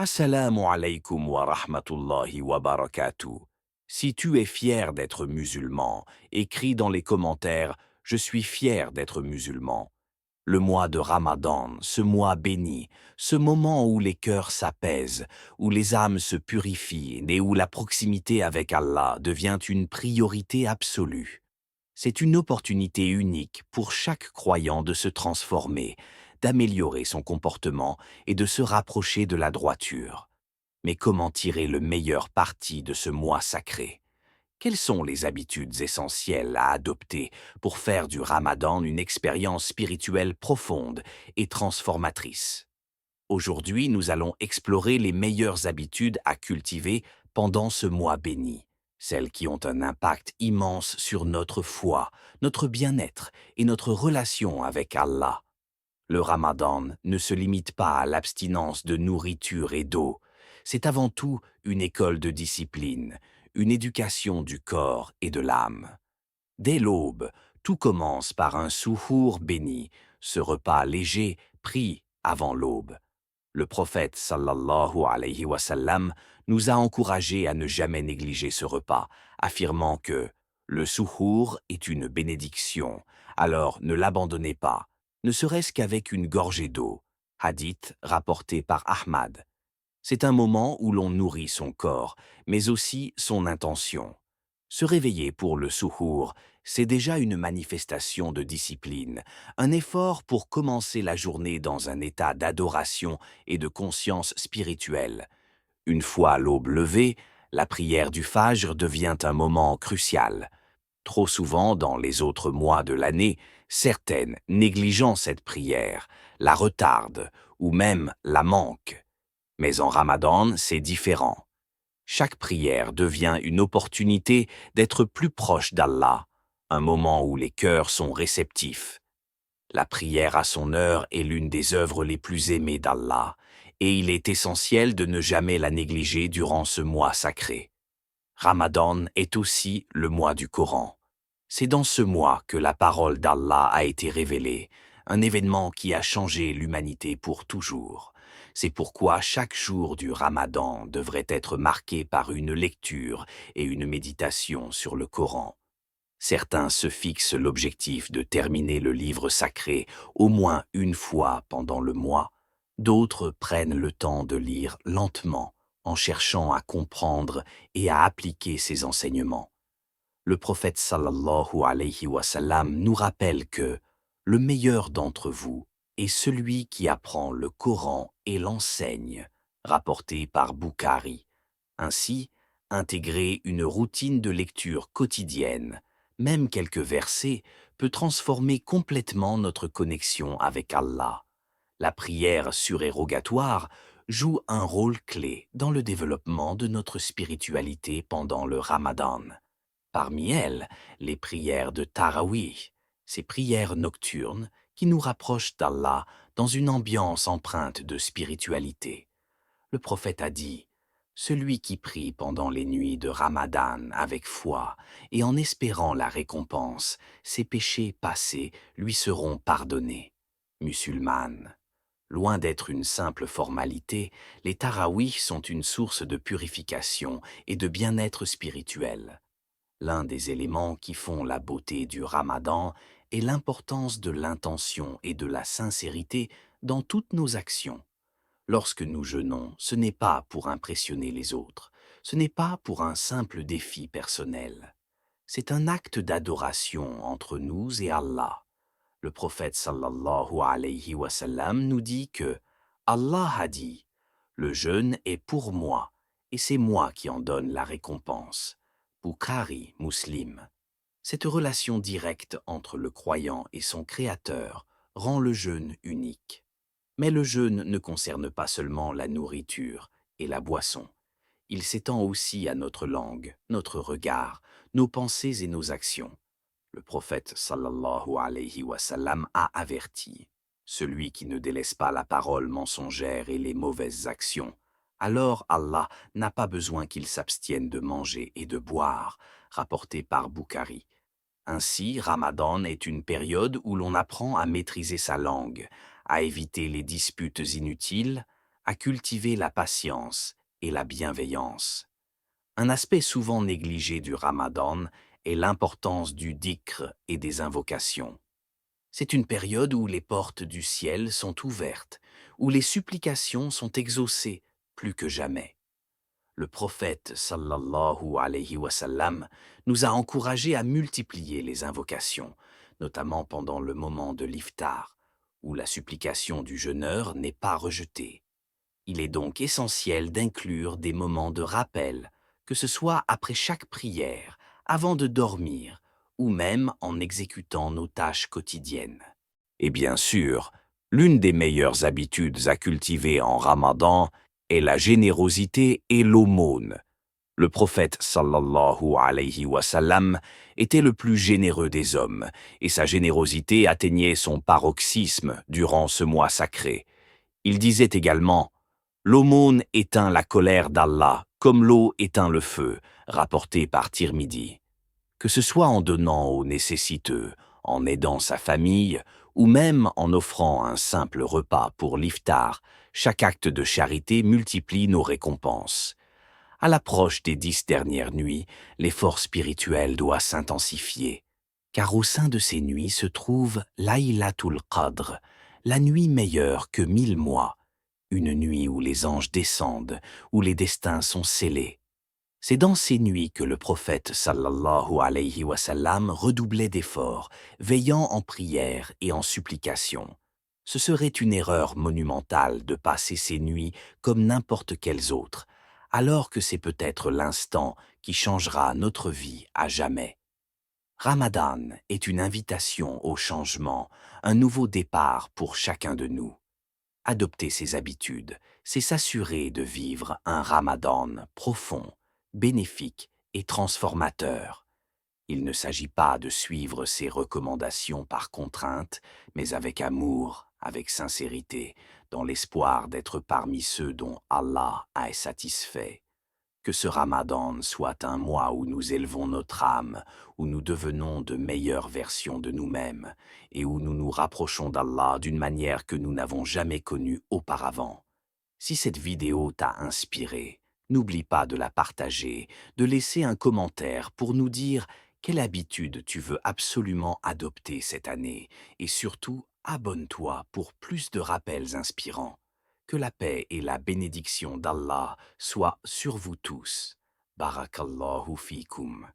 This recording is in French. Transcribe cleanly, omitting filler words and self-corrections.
Assalamu alaikum wa rahmatullahi wa barakatuh. Si tu es fier d'être musulman, écris dans les commentaires « Je suis fier d'être musulman ». Le mois de Ramadan, ce mois béni, ce moment où les cœurs s'apaisent, où les âmes se purifient et où la proximité avec Allah devient une priorité absolue. C'est une opportunité unique pour chaque croyant de se transformer, d'améliorer son comportement et de se rapprocher de la droiture. Mais comment tirer le meilleur parti de ce mois sacré? Quelles sont les habitudes essentielles à adopter pour faire du Ramadan une expérience spirituelle profonde et transformatrice? Aujourd'hui, nous allons explorer les meilleures habitudes à cultiver pendant ce mois béni, celles qui ont un impact immense sur notre foi, notre bien-être et notre relation avec Allah. Le Ramadan ne se limite pas à l'abstinence de nourriture et d'eau. C'est avant tout une école de discipline, une éducation du corps et de l'âme. Dès l'aube, tout commence par un souhour béni, ce repas léger pris avant l'aube. Le prophète sallallahu alayhi wa sallam nous a encouragés à ne jamais négliger ce repas, affirmant que le souhour est une bénédiction, alors ne l'abandonnez pas, ne serait-ce qu'avec une gorgée d'eau. Hadith rapporté par Ahmad. C'est un moment où l'on nourrit son corps, mais aussi son intention. Se réveiller pour le souhour, c'est déjà une manifestation de discipline, un effort pour commencer la journée dans un état d'adoration et de conscience spirituelle. Une fois l'aube levée, la prière du Fajr devient un moment crucial. Trop souvent, dans les autres mois de l'année, certaines négligeant cette prière, la retardent ou même la manquent. Mais en Ramadan, c'est différent. Chaque prière devient une opportunité d'être plus proche d'Allah, un moment où les cœurs sont réceptifs. La prière à son heure est l'une des œuvres les plus aimées d'Allah, et il est essentiel de ne jamais la négliger durant ce mois sacré. Ramadan est aussi le mois du Coran. C'est dans ce mois que la parole d'Allah a été révélée, un événement qui a changé l'humanité pour toujours. C'est pourquoi chaque jour du Ramadan devrait être marqué par une lecture et une méditation sur le Coran. Certains se fixent l'objectif de terminer le livre sacré au moins une fois pendant le mois. D'autres prennent le temps de lire lentement, en cherchant à comprendre et à appliquer ses enseignements. Le prophète sallallahu alayhi wa sallam nous rappelle que le meilleur d'entre vous est celui qui apprend le Coran et l'enseigne, rapporté par Bukhari. Ainsi, intégrer une routine de lecture quotidienne, même quelques versets, peut transformer complètement notre connexion avec Allah. La prière surérogatoire joue un rôle clé dans le développement de notre spiritualité pendant le Ramadan. Parmi elles, les prières de Tarawih, ces prières nocturnes qui nous rapprochent d'Allah dans une ambiance empreinte de spiritualité. Le prophète a dit « Celui qui prie pendant les nuits de Ramadan avec foi et en espérant la récompense, ses péchés passés lui seront pardonnés. » Musulmane. Loin d'être une simple formalité, les tarawih sont une source de purification et de bien-être spirituel. L'un des éléments qui font la beauté du Ramadan est l'importance de l'intention et de la sincérité dans toutes nos actions. Lorsque nous jeûnons, ce n'est pas pour impressionner les autres, ce n'est pas pour un simple défi personnel. C'est un acte d'adoration entre nous et Allah. Le prophète sallallahu alayhi wa sallam nous dit que Allah a dit « Le jeûne est pour moi, et c'est moi qui en donne la récompense. » Bukhari, Muslim. Cette relation directe entre le croyant et son Créateur rend le jeûne unique. Mais le jeûne ne concerne pas seulement la nourriture et la boisson. Il s'étend aussi à notre langue, notre regard, nos pensées et nos actions. Le prophète sallallahu alayhi wa sallam a averti « Celui qui ne délaisse pas la parole mensongère et les mauvaises actions, alors Allah n'a pas besoin qu'il s'abstienne de manger et de boire », rapporté par Bukhari. Ainsi, Ramadan est une période où l'on apprend à maîtriser sa langue, à éviter les disputes inutiles, à cultiver la patience et la bienveillance. Un aspect souvent négligé du Ramadan est l'importance du dhikr et des invocations. C'est une période où les portes du ciel sont ouvertes, où les supplications sont exaucées plus que jamais. Le prophète sallallahu alayhi wa sallam nous a encouragés à multiplier les invocations, notamment pendant le moment de l'iftar, où la supplication du jeûneur n'est pas rejetée. Il est donc essentiel d'inclure des moments de rappel, que ce soit après chaque prière, avant de dormir, ou même en exécutant nos tâches quotidiennes. Et bien sûr, l'une des meilleures habitudes à cultiver en Ramadan est la générosité et l'aumône. Le prophète sallallahu alayhi wa sallam était le plus généreux des hommes, et sa générosité atteignait son paroxysme durant ce mois sacré. Il disait également: l'aumône éteint la colère d'Allah, comme l'eau éteint le feu, rapporté par Tirmidhi. Que ce soit en donnant aux nécessiteux, en aidant sa famille, ou même en offrant un simple repas pour l'iftar, chaque acte de charité multiplie nos récompenses. À l'approche des 10 dernières nuits, l'effort spirituel doit s'intensifier, car au sein de ces nuits se trouve Laylatul Qadr, la nuit meilleure que 1000 mois, une nuit où les anges descendent, où les destins sont scellés. C'est dans ces nuits que le prophète sallallahu alayhi wa sallam redoublait d'efforts, veillant en prière et en supplication. Ce serait une erreur monumentale de passer ces nuits comme n'importe quelles autres, alors que c'est peut-être l'instant qui changera notre vie à jamais. Ramadan est une invitation au changement, un nouveau départ pour chacun de nous. Adopter ces habitudes, c'est s'assurer de vivre un Ramadan profond, bénéfique et transformateur. Il ne s'agit pas de suivre ces recommandations par contrainte, mais avec amour, avec sincérité, dans l'espoir d'être parmi ceux dont Allah est satisfait. Que ce Ramadan soit un mois où nous élevons notre âme, où nous devenons de meilleures versions de nous-mêmes et où nous nous rapprochons d'Allah d'une manière que nous n'avons jamais connue auparavant. Si cette vidéo t'a inspiré, n'oublie pas de la partager, de laisser un commentaire pour nous dire quelle habitude tu veux absolument adopter cette année et surtout abonne-toi pour plus de rappels inspirants. Que la paix et la bénédiction d'Allah soient sur vous tous. Barakallahu fikum.